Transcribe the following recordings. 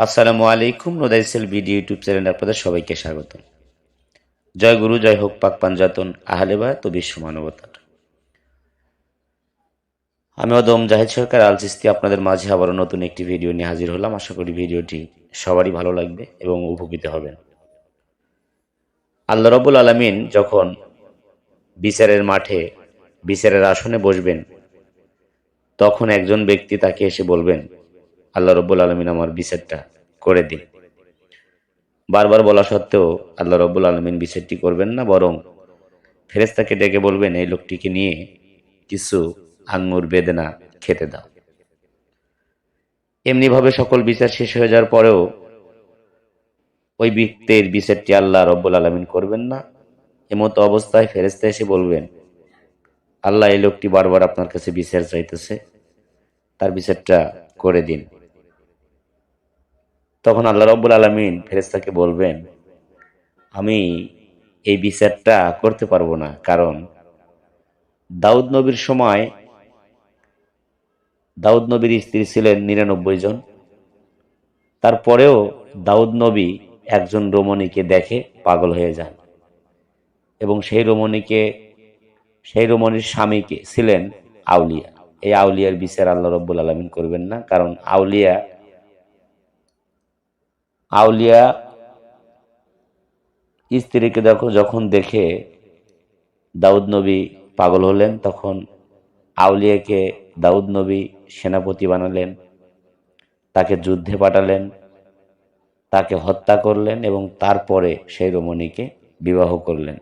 আসসালামু আলাইকুম। নোদাইসেল video YouTube চ্যানেলে আপনাদের সবাইকে স্বাগত। জয় গুরু, জয় হোক পাক পাঞ্জাতন আহলে বায়াত ও বিশ্ব মানবতার। আমি অদম জাহেদ সরকার আল চিস্তি আপনাদের মাঝে আবারও নতুন একটি ভিডিও নিয়ে হাজির হলাম। আশা করি ভিডিওটি সবারই ভালো লাগবে এবং উপকৃত হবেন। আল্লাহ রাব্বুল আলামিন যখন বিচারের মাঠে বিচারের আসনে বসবেন, তখন একজন ব্যক্তি তাকে এসে বলবেন, আল্লাহ রাব্বুল আলামিন আমার বিচারটা করে দিন। বারবার বলা সত্ত্বেও আল্লাহ রাব্বুল আলামিন বিচারটি করবেন না, বরং ফেরেশতাকে ডেকে বলবেন, এই লোকটিকে নিয়ে কিছু আঙ্গুর বেদেনা খেতে দাও। এমনিভাবে সকল বিচার শেষ হয়ে যাওয়ার পরেও ওই ব্যক্তির বিচারটি আল্লাহ রাব্বুল আলামিন করবেন না। এমতো অবস্থায় ফেরেশতা এসে বলবেন, আল্লাহ, এই লোকটি বারবার আপনার কাছে বিচার চাইতেছে, তার বিচারটা করে দিন। তখন আল্লাহ রাব্বুল আলামিন ফেরেশতাকে বলবেন, আমি এই বিচারটা করতে পারবো না, কারণ দাউদ নবীর সময় দাউদ নবীর স্ত্রী ছিলেন ৯৯ জন। তারপরেও দাউদ নবী একজন রমণীকে দেখে পাগল হয়ে যান, এবং সেই রমণীর স্বামীকে ছিলেন আউলিয়া। এই আউলিয়ার বিচার আল্লাহ রাব্বুল আলামিন করবেন না, কারণ আউলিয়া আউলিয়া স্ত্রীকে যখন দেখে দাউদ নবী পাগল হলেন, তখন আউলিয়াকে দাউদ নবী সেনাপতি বানালেন, তাকে যুদ্ধে পাঠালেন, তাকে হত্যা করলেন এবং তারপরে সেই রমণীকে বিবাহ করলেন।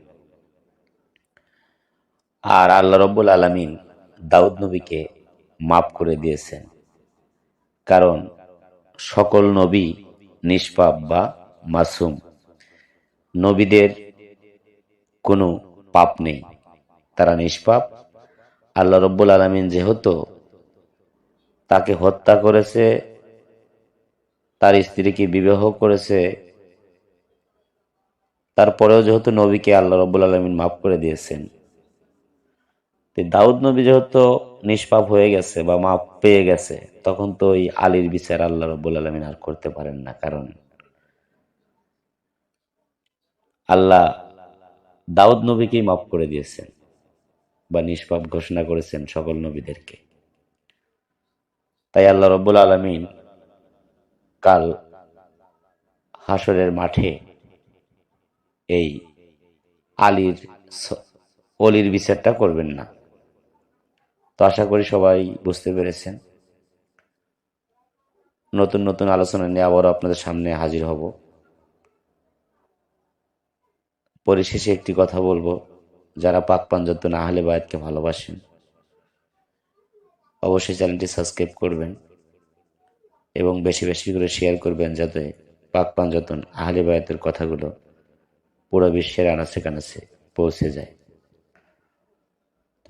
আর আল্লাহ রাব্বুল আলামিন দাউদ নবীকে মাফ করে দিয়েছেন, কারণ সকল নবী নিষ্পাপ বা মাসুম। নবীদের কোনো পাপ নেই, তারা নিষ্পাপ। আল্লাহ রাব্বুল আলামিন যেহেতু তাকে হত্যা করেছে, তার স্ত্রীকে বিবাহ করেছে, তারপরেও যেহেতু নবীকে আল্লাহ রাব্বুল আলামিন মাফ করে দিয়েছেন, দাউদ নবী যেহেতু নিষ্পাপ হয়ে গেছে বা মাপ পেয়ে গেছে, তখন তো ওই আলীর বিচার আল্লাহ রাব্বুল আলামিন আর করতে পারেন না, কারণ আল্লাহ দাউদ নবীকেই মাফ করে দিয়েছেন বা নিষ্পাপ ঘোষণা করেছেন সকল নবীদেরকে। তাই আল্লাহ রাব্বুল আলামিন কাল হাসরের মাঠে এই আলীর অলির বিচারটা করবেন না। তো আশা করি সবাই বুঝতে পেরেছেন। নতুন নতুন আলোচনা নিয়ে আবারও আপনাদের সামনে হাজির হব। পরিশেষে একটি কথা বলবো, যারা পাক পাঞ্জাতন আহলে বায়াতকে ভালোবাসেন, অবশ্যই চ্যানেলটি সাবস্ক্রাইব করবেন এবং বেশি বেশি করে শেয়ার করবেন, যাতে পাক পাঞ্জাতন আহলে বায়াতের কথাগুলো পুরো বিশ্বের আনাচে কানাচে পৌঁছে যায়।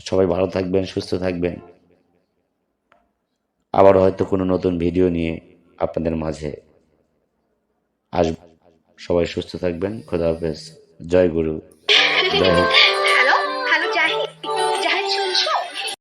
সবাই ভালো থাকবেন, সুস্থ থাকবেন। আবার হয়তো কোনো নতুন ভিডিও নিয়ে আপনাদের মাঝে আসব। সবাই সুস্থ থাকবেন। খোদা হাফেজ। জয় গুরু, জয় হোক